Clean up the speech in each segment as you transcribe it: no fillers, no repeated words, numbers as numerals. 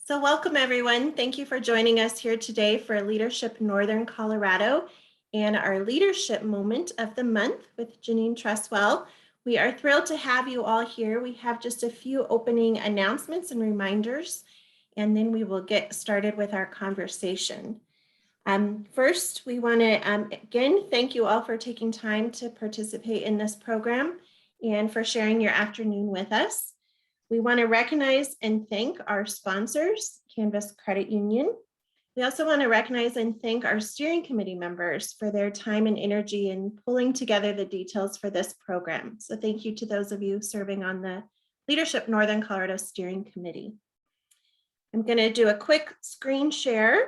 So welcome everyone. Thank you for joining us here today for Leadership Northern Colorado and our leadership moment of the month with Jeannine Truswell. We are thrilled to have you all here. We have just a few opening announcements and reminders, and then we will get started with our conversation. First, we want to again thank you all for taking time to participate in this program and for sharing your afternoon with us. We want to recognize and thank our sponsors, Canvas Credit Union. We also want to recognize and thank our steering committee members for their time and energy in pulling together the details for this program. So thank you to those of you serving on the Leadership Northern Colorado Steering Committee. I'm going to do a quick screen share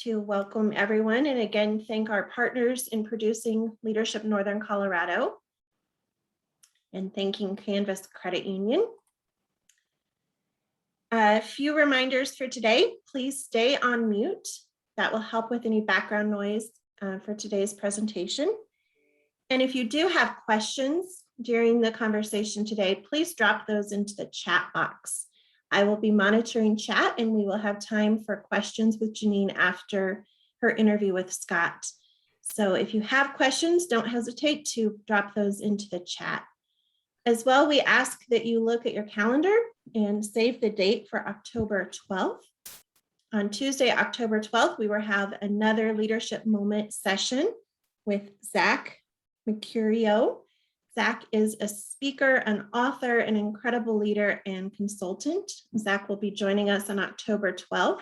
to welcome everyone and again thank our partners in producing Leadership Northern Colorado and thanking Canvas Credit Union. A few reminders for today. Please stay on mute. That will help with any background noise for today's presentation. And if you do have questions during the conversation today, please drop those into the chat box. I will be monitoring chat and we will have time for questions with Jeannine after her interview with Scott. So if you have questions, don't hesitate to drop those into the chat. As well, we ask that you look at your calendar and save the date for October 12th. On Tuesday, October 12th, we will have another leadership moment session with Zach Mercurio. Zach is a speaker, an author, an incredible leader and consultant. Zach will be joining us on October 12th.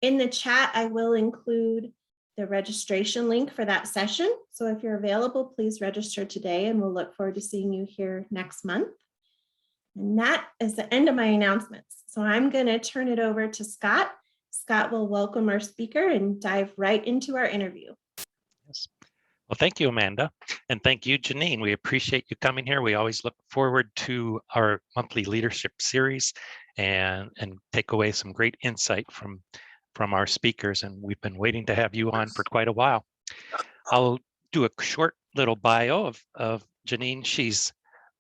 In the chat, I will include the registration link for that session. So if you're available, please register today and we'll look forward to seeing you here next month. And that is the end of my announcements. So I'm going to turn it over to Scott. Scott will welcome our speaker and dive right into our interview. Yes. Well, thank you, Amanda. And thank you, Jeannine. We appreciate you coming here. We always look forward to our monthly leadership series and take away some great insight from our speakers. And we've been waiting to have you on for quite a while. I'll do a short little bio of Jeannine. She's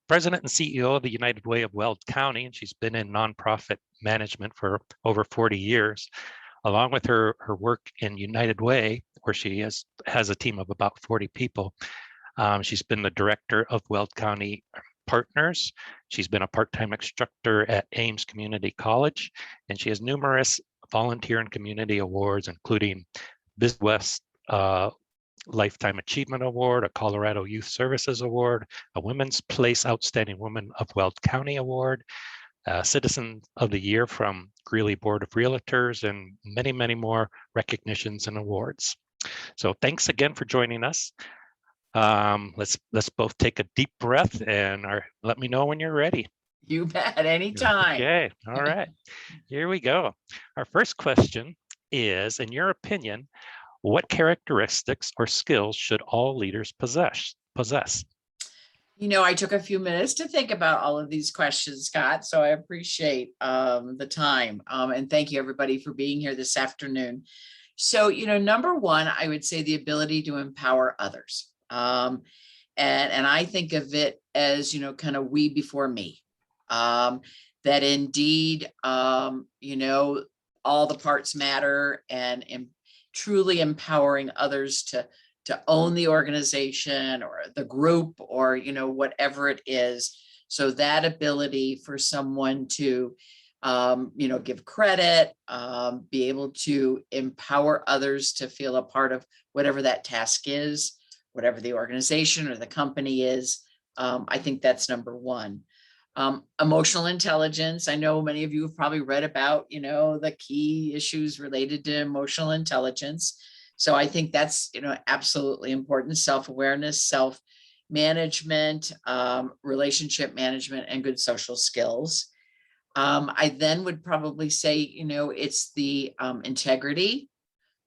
President and CEO of the United Way of Weld County, and she's been in nonprofit management for over 40 years. Along with her work in United Way, where she has a team of about 40 people, she's been the director of Weld County Partners. She's been a part-time instructor at Ames Community College, and she has numerous volunteer and community awards, including Midwest Lifetime Achievement Award, a Colorado Youth Services Award, a Women's Place Outstanding Woman of Weld County Award, Citizen of the Year from Greeley Board of Realtors, and many, many more recognitions and awards. So thanks again for joining us. Let's both take a deep breath and let me know when you're ready. You bet, anytime. Okay, all right, here we go. Our first question is, in your opinion, what characteristics or skills should all leaders possess? You know, I took a few minutes to think about all of these questions, Scott, so I appreciate the time. And thank you, everybody, for being here this afternoon. So, you know, number one, I would say the ability to empower others. And I think of it as, you know, kind of we before me. That indeed, you know, all the parts matter, and truly empowering others to own the organization or the group or, you know, whatever it is. So that ability for someone to, you know, give credit, be able to empower others to feel a part of whatever that task is, whatever the organization or the company is. I think that's number one. Emotional intelligence. I know many of you have probably read about, you know, the key issues related to emotional intelligence. So I think that's, you know, absolutely important. Self-awareness, self-management, relationship management, and good social skills. I then would probably say, you know, it's the integrity,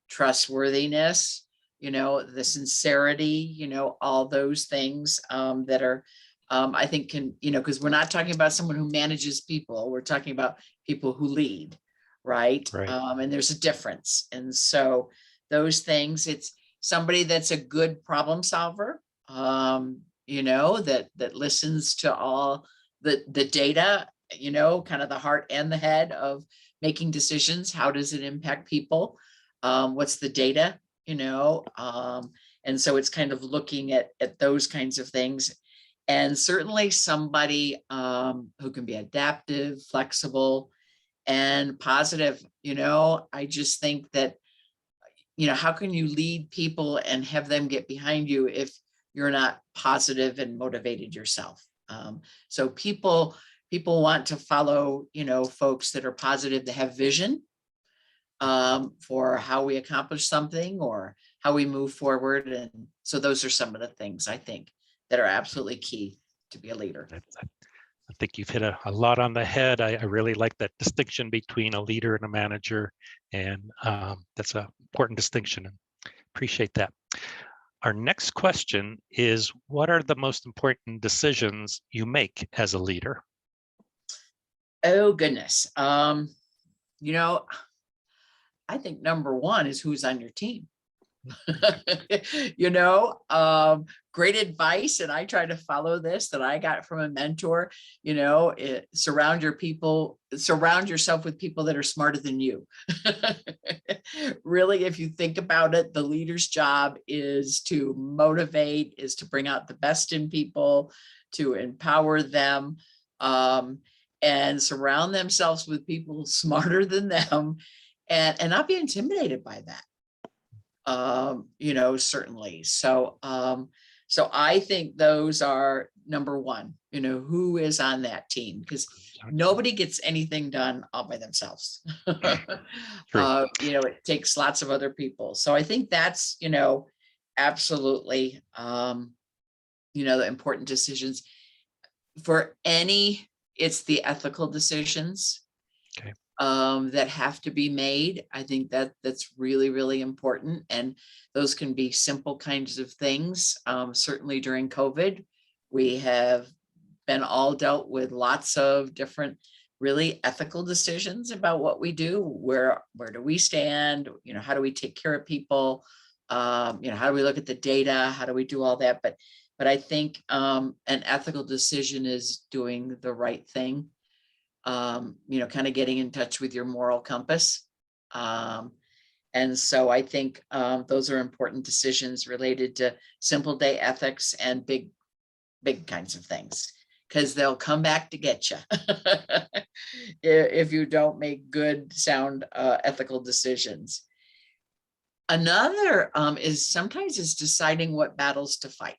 trustworthiness, you know, the sincerity, you know, all those things that are I think can, you know, because we're not talking about someone who manages people, we're talking about people who lead, right? And there's a difference. And so those things, it's somebody that's a good problem solver, you know, that listens to all the data, you know, kind of the heart and the head of making decisions. How does it impact people? What's the data, and so it's kind of looking at those kinds of things. And certainly somebody who can be adaptive, flexible, and positive. I just think that, how can you lead people and have them get behind you if you're not positive and motivated yourself? So people want to follow, folks that are positive, that have vision for how we accomplish something or how we move forward. And so those are some of the things I think that are absolutely key to be a leader. I think you've hit a lot on the head. I really like that distinction between a leader and a manager, and that's an important distinction, and appreciate that. Our next question is, what are the most important decisions you make as a leader? Oh, goodness. I think number one is who's on your team. Great advice. And I try to follow this that I got from a mentor, surround yourself with people that are smarter than you. Really, if you think about it, the leader's job is to motivate, is to bring out the best in people, to empower them, and surround themselves with people smarter than them, and not be intimidated by that. Certainly. So I think those are number one, who is on that team, because nobody gets anything done all by themselves. It takes lots of other people. So I think that's, absolutely, the important decisions for it's the ethical decisions. Okay. That have to be made. I think that's really, really important. And those can be simple kinds of things. Certainly during COVID, we have been all dealt with lots of different really ethical decisions about what we do. Where do we stand? How do we take care of people? How do we look at the data? How do we do all that? But I think an ethical decision is doing the right thing. Kind of getting in touch with your moral compass. And so I think those are important decisions related to simple day ethics and big kinds of things, because they'll come back to get you if you don't make good, sound, ethical decisions. Another is sometimes deciding what battles to fight.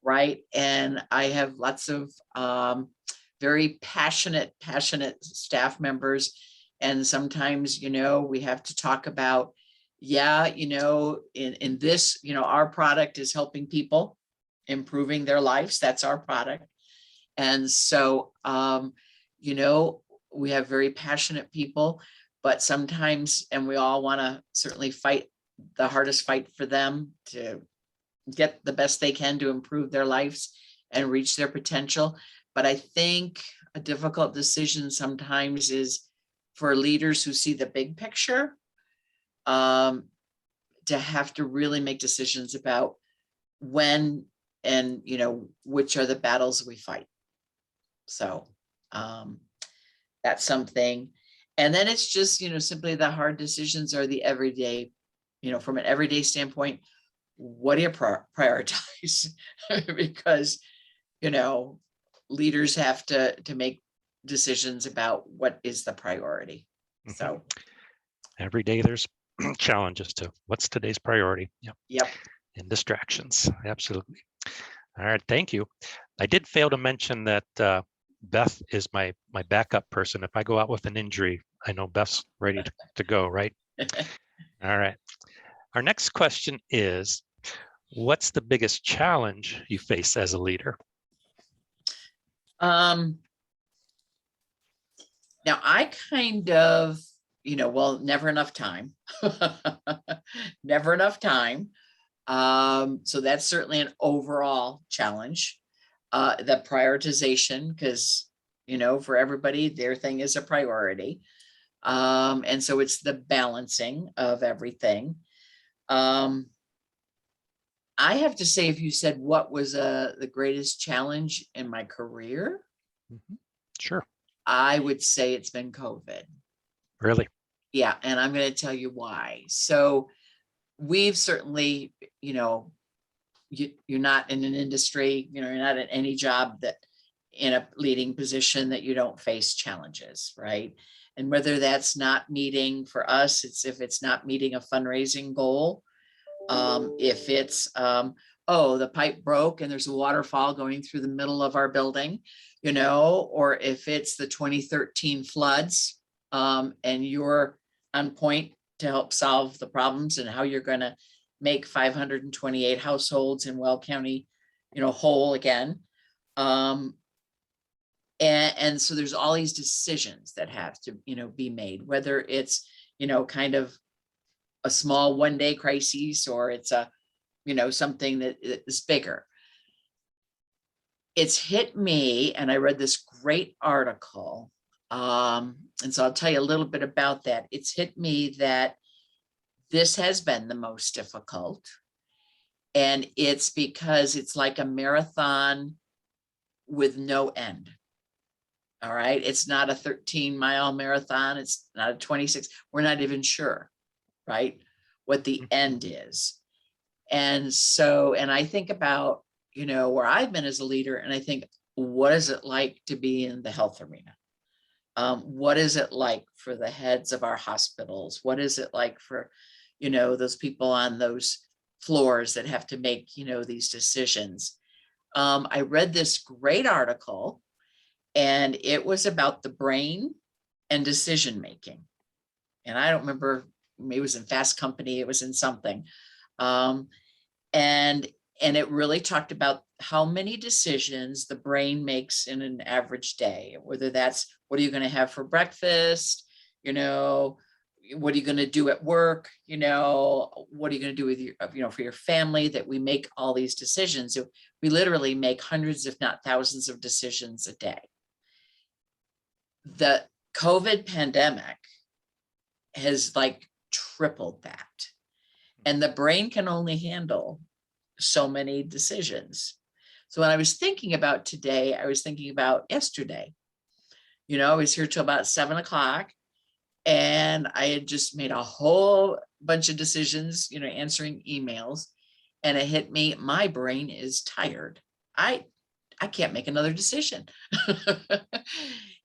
Right. And I have lots of very passionate staff members. And sometimes, we have to talk about, in this, our product is helping people, improving their lives. That's our product. And so, we have very passionate people, but sometimes, and we all want to certainly fight the hardest fight for them to get the best they can to improve their lives and reach their potential. But I think a difficult decision sometimes is for leaders who see the big picture, to have to really make decisions about when and, which are the battles we fight. So that's something. And then it's just, simply the hard decisions are the everyday, from an everyday standpoint, what do you prioritize? Because, leaders have to make decisions about what is the priority. Mm-hmm. So every day there's challenges to what's today's priority. Yep. And distractions. Absolutely. All right. Thank you. I did fail to mention that Beth is my backup person. If I go out with an injury, I know Beth's ready to go, right? All right. Our next question is, what's the biggest challenge you face as a leader? Now I kind of, never enough time. Never enough time. So that's certainly an overall challenge. The prioritization, because, for everybody, their thing is a priority. And so it's the balancing of everything. I have to say, if you said what was the greatest challenge in my career, Sure. I would say it's been COVID. Really? Yeah, and I'm going to tell you why. So we've certainly, you're not in an industry, you're not in any job that in a leading position that you don't face challenges, right? And whether that's not meeting for us, if it's not meeting a fundraising goal, if it's, oh, the pipe broke and there's a waterfall going through the middle of our building, or if it's the 2013 floods, and you're on point to help solve the problems and how you're going to make 528 households in Weld County, whole again. And so there's all these decisions that have to, be made, whether it's, kind of a small one-day crisis or it's a, something that is bigger. It's hit me, and I read this great article. And so I'll tell you a little bit about that. It's hit me that this has been the most difficult. And it's because it's like a marathon with no end. All right. It's not a 13-mile marathon. It's not a 26. We're not even sure, right, what the end is. And so, and I think about, where I've been as a leader, and I think, what is it like to be in the health arena? What is it like for the heads of our hospitals? What is it like for, those people on those floors that have to make, these decisions? I read this great article, and it was about the brain and decision making. And I don't remember, maybe it was in Fast Company, it was in something. And it really talked about how many decisions the brain makes in an average day, whether that's, what are you going to have for breakfast? What are you going to do at work? What are you going to do with your, for your family, that we make all these decisions. So we literally make hundreds, if not thousands of decisions a day. The COVID pandemic has like tripled that. And the brain can only handle so many decisions. So when I was thinking about today, I was thinking about yesterday. I was here till about 7 o'clock, and I had just made a whole bunch of decisions, answering emails, and it hit me, my brain is tired. I can't make another decision.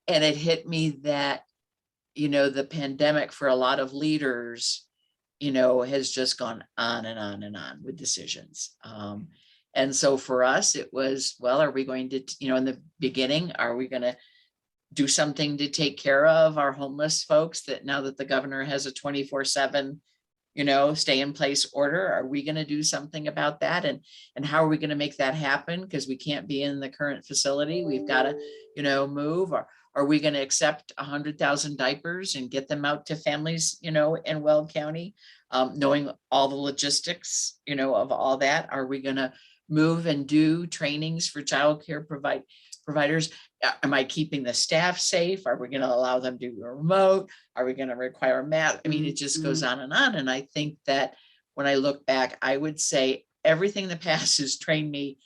And it hit me that, the pandemic for a lot of leaders, has just gone on and on and on with decisions. And so for us, it was, well, are we going to, in the beginning, are we going to do something to take care of our homeless folks, that now that the governor has a 24/7, stay in place order, are we going to do something about that? And how are we going to make that happen? Because we can't be in the current facility. We've got to, move. Or are we going to accept 100,000 diapers and get them out to families, in Weld County, knowing all the logistics, of all that? Are we going to move and do trainings for childcare providers? Am I keeping the staff safe? Are we going to allow them to do remote? Are we going to require math? I mean, it just goes on and on. And I think that when I look back, I would say everything in the past has trained me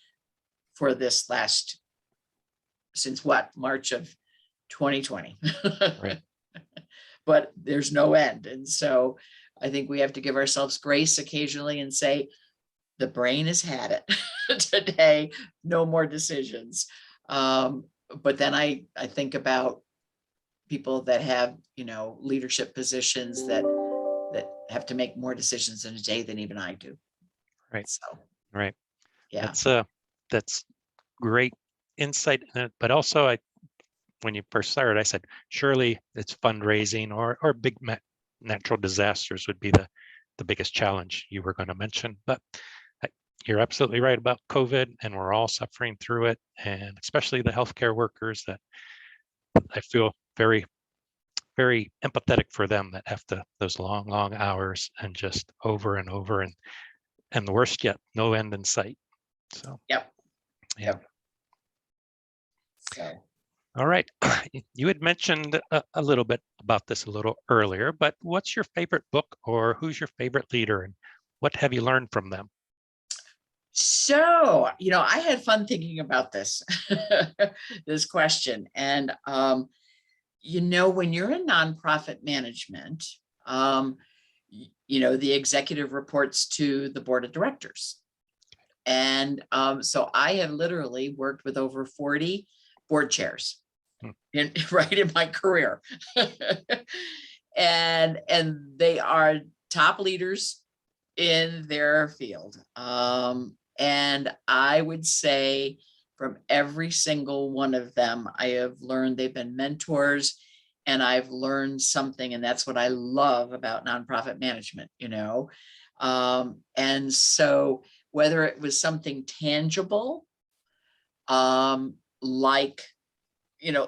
for this since March of 2020. Right. But there's no end. And so I think we have to give ourselves grace occasionally and say, the brain has had it today, no more decisions. But then I think about people that have, leadership positions that have to make more decisions in a day than even I do. Right. So, Right. yeah. That's great insight. But also, when you first started, I said, surely it's fundraising or big natural disasters would be the biggest challenge you were going to mention. But you're absolutely right about COVID, and we're all suffering through it, and especially the healthcare workers, that I feel very, very empathetic for them, that have those long hours and just over and over, and the worst yet, no end in sight. So, Yep. yeah. Yep. So. All right. You had mentioned a little bit about this a little earlier, but what's your favorite book, or who's your favorite leader, and what have you learned from them? So, I had fun thinking about this, this question. And when you're in nonprofit management, the executive reports to the board of directors. And so I have literally worked with over 40 board chairs right in my career. and they are top leaders in their field. And I would say from every single one of them, I have learned they've been mentors, and I've learned something. And that's what I love about nonprofit management, And so whether it was something tangible, like,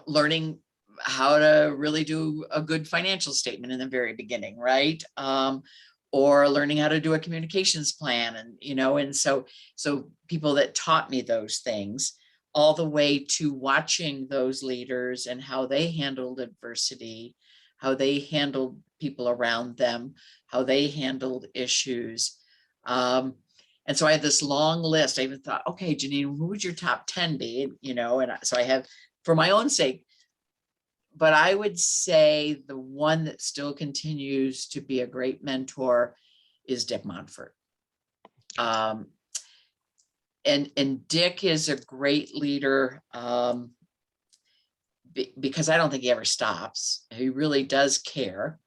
learning how to really do a good financial statement in the very beginning, right? Or learning how to do a communications plan, and so people that taught me those things, all the way to watching those leaders and how they handled adversity, how they handled people around them, how they handled issues. And so I had this long list. I even thought, okay, Jeannine, who would your top 10 be? And so I have, for my own sake, but I would say the one that still continues to be a great mentor is Dick Montfort. And Dick is a great leader because I don't think he ever stops. He really does care.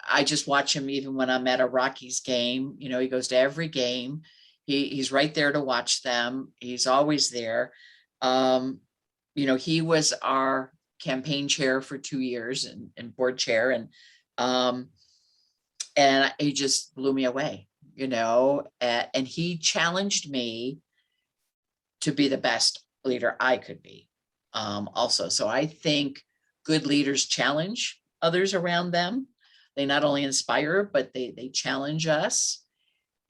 I just watch him even when I'm at a Rockies game. He goes to every game. He's right there to watch them. He's always there. He was our campaign chair for 2 years and board chair. And he just blew me away, and he challenged me to be the best leader I could be also. So I think good leaders challenge others around them. They not only inspire, but they challenge us.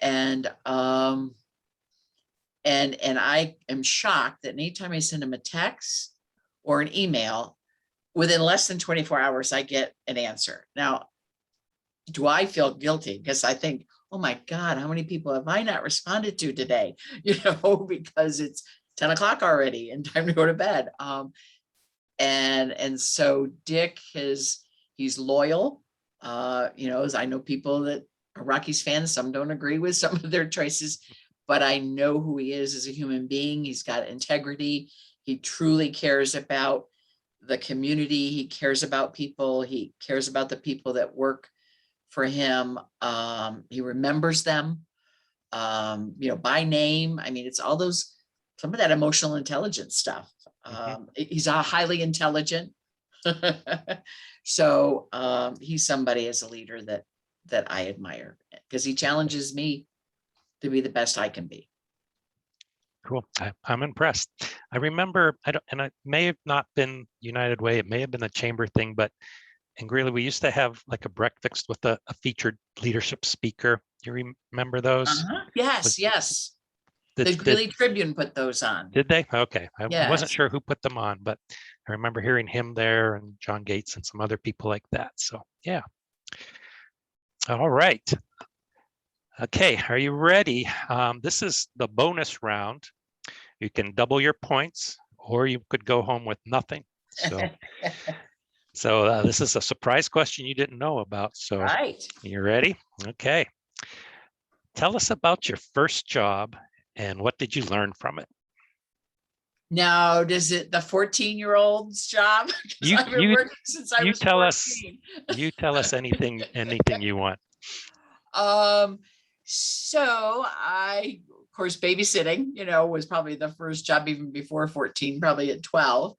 And I am shocked that anytime I send him a text or an email, within less than 24 hours, I get an answer. Now, do I feel guilty? Because I think, oh my God, how many people have I not responded to today? Because it's 10 o'clock already and time to go to bed. And so Dick he's loyal. As I know people that are Rockies fans, some don't agree with some of their choices, but I know who he is as a human being. He's got integrity. He truly cares about the community. He cares about people. He cares about the people that work for him. He remembers them, by name. I mean, it's all some of that emotional intelligence stuff. He's highly intelligent. So he's somebody as a leader that I admire, because he challenges me to be the best I can be. Cool. I'm impressed. I remember, and it may have not been United Way, it may have been a chamber thing, but in Greeley, we used to have like a breakfast with a featured leadership speaker. Do you remember those? Yes, yes. The Greeley Tribune put those on. Did they? Okay. I wasn't Yes. sure who put them on, but I remember hearing him there and John Gates and some other people like that. So yeah. All right. Okay, are you ready? This is the bonus round. You can double your points, or you could go home with nothing. So, this is a surprise question you didn't know about. So Right. You ready? Okay. Tell us about your first job and what did you learn from it? Now, does it the 14-year-old's job? I've been working since I was 14. You tell us anything you want. So I, of course, babysitting, was probably the first job even before 14, probably at 12.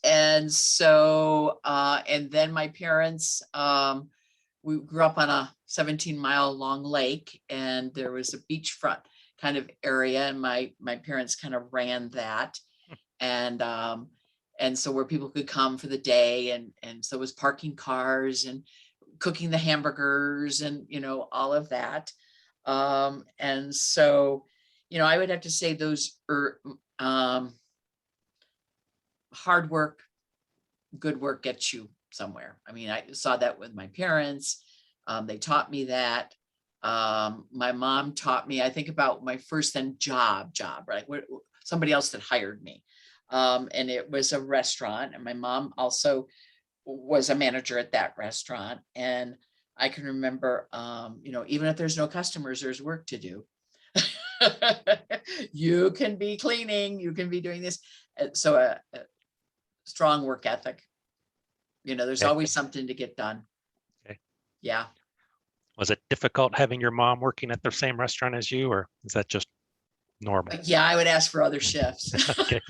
And so, and then my parents, we grew up on a 17-mile long lake, and there was a beachfront kind of area, and my parents kind of ran that. And so where people could come for the day, and so it was parking cars and cooking the hamburgers and, all of that. And so, I would have to say those hard work, good work gets you somewhere. I mean, I saw that with my parents. They taught me that. My mom taught me, I think about my first then job, right? Somebody else that hired me. And it was a restaurant, and my mom also was a manager at that restaurant. And I can remember, even if there's no customers, there's work to do. You can be cleaning, you can be doing this. So a strong work ethic. There's Okay. always something to get done. Okay. Yeah. Was it difficult having your mom working at the same restaurant as you, or is that just normal? Yeah, I would ask for other shifts. Okay.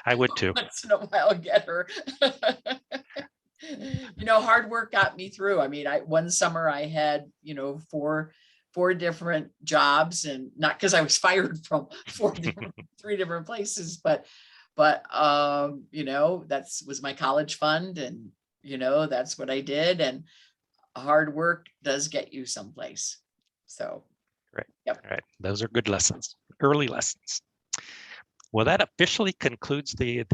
I would too. Once in a while, get her. Hard work got me through. I mean, one summer I had, four different jobs, and not because I was fired from three different places, but that was my college fund, and that's what I did. And hard work does get you someplace. So, Right. Yep. All right. Those are good lessons, early lessons. Well, that officially concludes the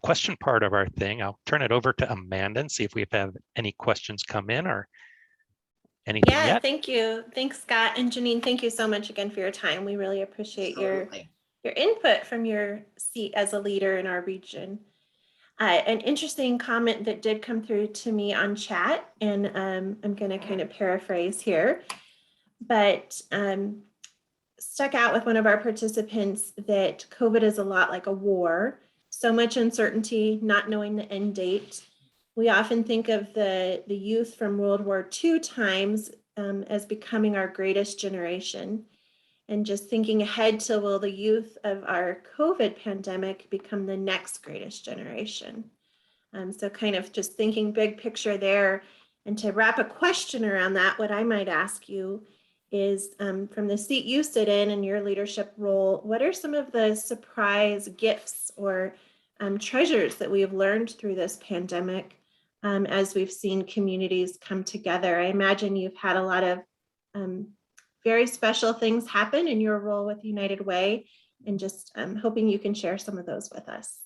question part of our thing. I'll turn it over to Amanda and see if we have any questions come in or anything Yeah, yet. thank you. Thanks, Scott and Jeannine. Thank you so much again for your time. We really appreciate Absolutely. your input from your seat as a leader in our region. An interesting comment that did come through to me on chat, and I'm going to kind of paraphrase here, but stuck out with one of our participants that COVID is a lot like a war. So much uncertainty, not knowing the end date. We often think of the youth from World War II times as becoming our greatest generation. And just thinking ahead to, will the youth of our COVID pandemic become the next greatest generation? So kind of just thinking big picture there. And to wrap a question around that, what I might ask you is, from the seat you sit in your leadership role, what are some of the surprise gifts or treasures that we have learned through this pandemic as we've seen communities come together? I imagine you've had a lot of very special things happen in your role with United Way, and just hoping you can share some of those with us.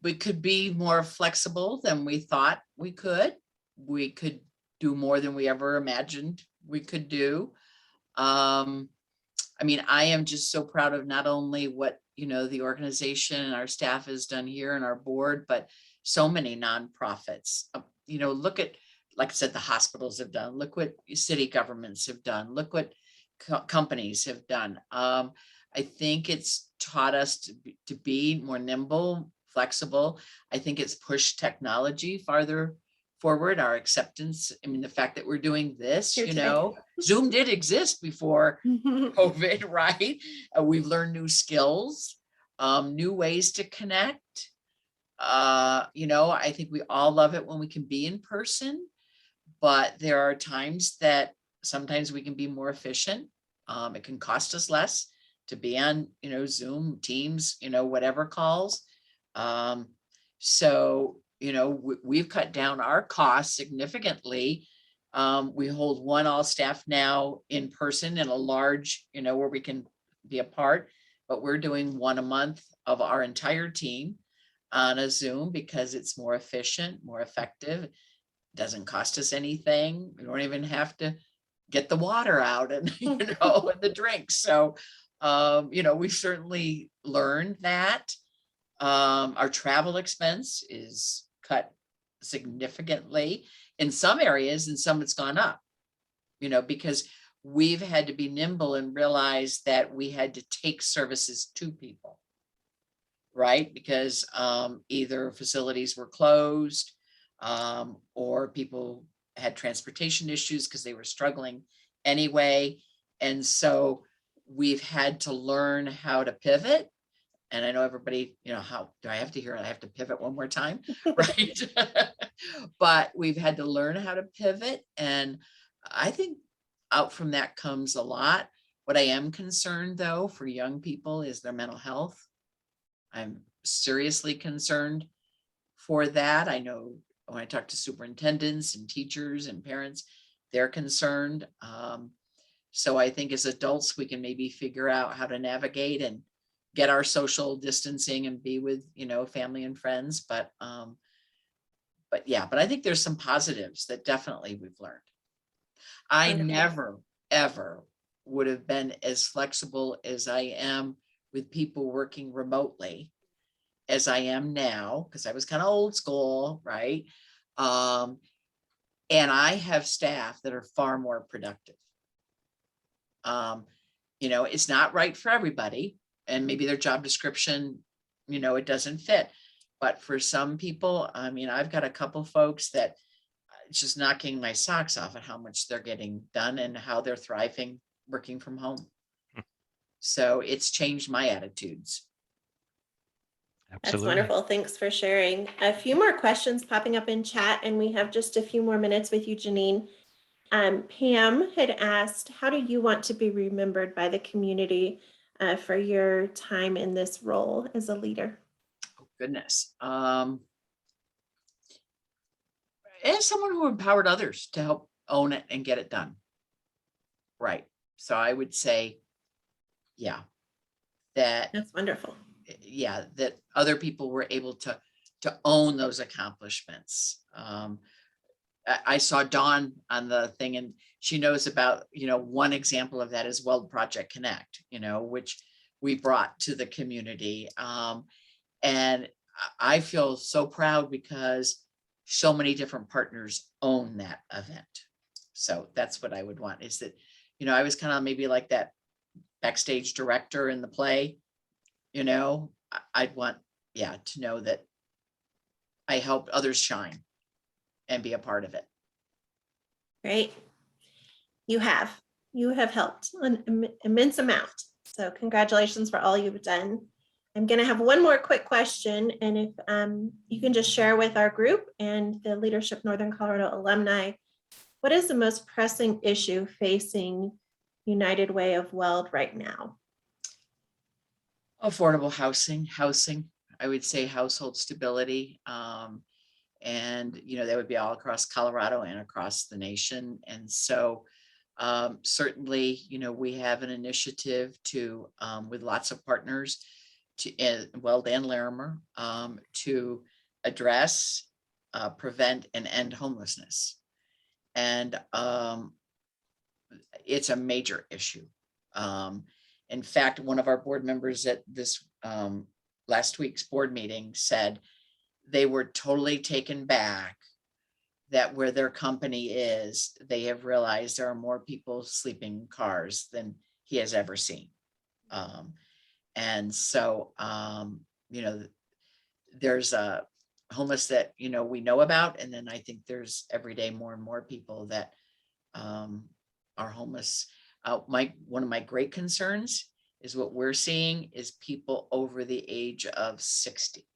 We could be more flexible than we thought we could. We could do more than we ever imagined we could do. I am just so proud of not only what, the organization and our staff has done here and our board, but so many nonprofits. Look at, like I said, the hospitals have done. Look what city governments have done. Look what companies have done. I think it's taught us to be more nimble, flexible. I think it's pushed technology farther forward, our acceptance. The fact that we're doing this, Zoom did exist before COVID, right? We've learned new skills, new ways to connect. I think we all love it when we can be in person, but there are times that sometimes we can be more efficient. It can cost us less to be on, Zoom, Teams, whatever calls. We've cut down our costs significantly. We hold one all staff now in person in a large, where we can be apart, but we're doing one a month of our entire team on a Zoom because it's more efficient, more effective. It doesn't cost us anything. We don't even have to get the water out and, and the drinks. So, we've certainly learned that. Our travel expense is cut significantly in some areas, and some it's gone up, because we've had to be nimble and realize that we had to take services to people, right? Because either facilities were closed or people had transportation issues because they were struggling anyway. And so we've had to learn how to pivot. And I know everybody, how do I have to hear it? I have to pivot one more time, right? But we've had to learn how to pivot. And I think out from that comes a lot. What I am concerned, though, for young people is their mental health. I'm seriously concerned for that. I know when I talk to superintendents and teachers and parents, they're concerned. So I think as adults, we can maybe figure out how to navigate and get our social distancing and be with, family and friends. But I think there's some positives that definitely we've learned. I never, ever would have been as flexible as I am with people working remotely as I am now, because I was kind of old school, right? And I have staff that are far more productive. It's not right for everybody, and maybe their job description, it doesn't fit. But for some people, I've got a couple folks that it's just knocking my socks off at how much they're getting done and how they're thriving working from home. So it's changed my attitudes. That's Absolutely. wonderful. Thanks for sharing. A few more questions popping up in chat, and we have just a few more minutes with you, Jeannine. Pam had asked, how do you want to be remembered by the community for your time in this role as a leader? Oh, goodness. As someone who empowered others to help own it and get it done. Right. So I would say, yeah, That's wonderful. Yeah, that other people were able to own those accomplishments. I saw Dawn on the thing, and she knows about, one example of that is Weld Project Connect, which we brought to the community. And I feel so proud because so many different partners own that event. So that's what I would want, is that, I was kind of maybe like that backstage director in the play. I'd want, to know that I helped others shine and be a part of it. Great. You have helped an immense amount. So congratulations for all you've done. I'm going to have one more quick question. And if you can just share with our group and the Leadership Northern Colorado alumni, what is the most pressing issue facing United Way of Weld right now? Affordable housing, I would say household stability. And, that would be all across Colorado and across the nation. And so certainly, we have an initiative to, with lots of partners, to Weld and Larimer, to address, prevent, and end homelessness. And it's a major issue. In fact, one of our board members at this last week's board meeting said they were totally taken back that where their company is, they have realized there are more people sleeping in cars than he has ever seen. And so, there's a homeless that, we know about. And then I think there's every day more and more people that are homeless. One of my great concerns is what we're seeing is people over the age of 60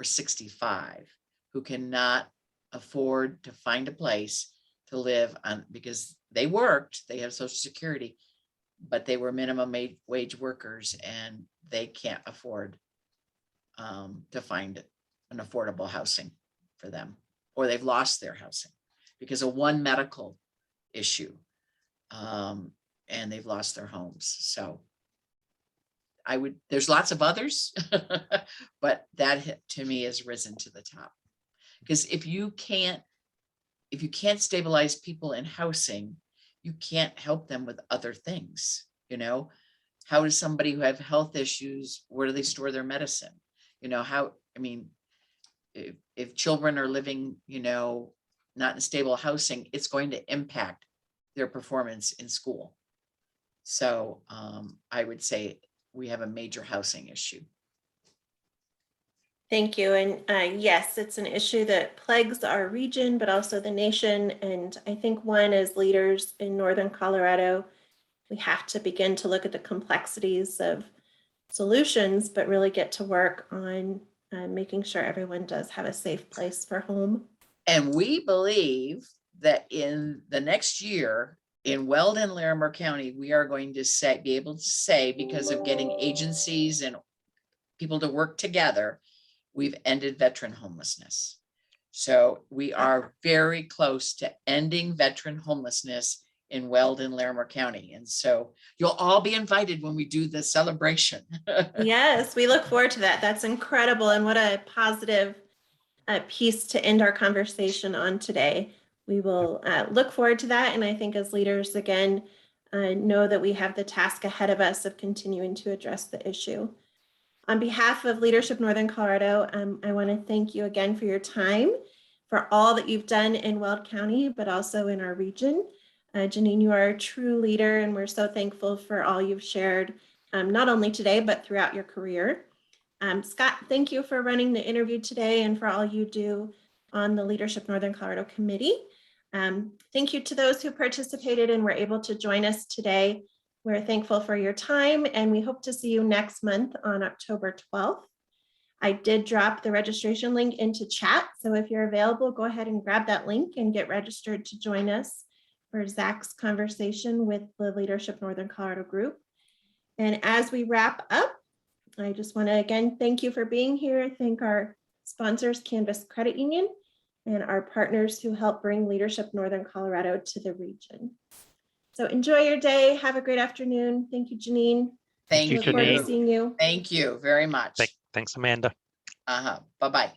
or 65 who cannot afford to find a place to live on, because they worked, they have Social Security, but they were minimum wage workers and they can't afford to find an affordable housing for them, or they've lost their housing because of one medical issue. And they've lost their homes. So there's lots of others, but that to me has risen to the top. Because if you can't stabilize people in housing, you can't help them with other things. How does somebody who have health issues, where do they store their medicine? If children are living, not in stable housing, it's going to impact their performance in school. So I would say we have a major housing issue. Thank you. And yes, it's an issue that plagues our region, but also the nation. And I think one, as leaders in Northern Colorado, we have to begin to look at the complexities of solutions, but really get to work on making sure everyone does have a safe place for home. And we believe that in the next year in Weld and Larimer County, we are going to be able to say, because of getting agencies and people to work together, we've ended veteran homelessness. So we are very close to ending veteran homelessness in Weld and Larimer County. And so you'll all be invited when we do the celebration. Yes, we look forward to that. That's incredible. And what a positive piece to end our conversation on today. We will look forward to that. And I think as leaders, again, know that we have the task ahead of us of continuing to address the issue. On behalf of Leadership Northern Colorado, I want to thank you again for your time, for all that you've done in Weld County, but also in our region. Jeannine, you are a true leader, and we're so thankful for all you've shared, not only today, but throughout your career. Scott, thank you for running the interview today and for all you do on the Leadership Northern Colorado Committee. Thank you to those who participated and were able to join us today. We're thankful for your time, and we hope to see you next month on October 12th. I did drop the registration link into chat, so if you're available, go ahead and grab that link and get registered to join us for Zach's conversation with the Leadership Northern Colorado group. And as we wrap up, I just want to again thank you for being here. Thank our sponsors, Canvas Credit Union, and our partners who help bring Leadership Northern Colorado to the region. So enjoy your day. Have a great afternoon. Thank you, Jeannine. Thank you. Look forward to seeing you. Thank you very much. Thanks, Amanda. Bye-bye.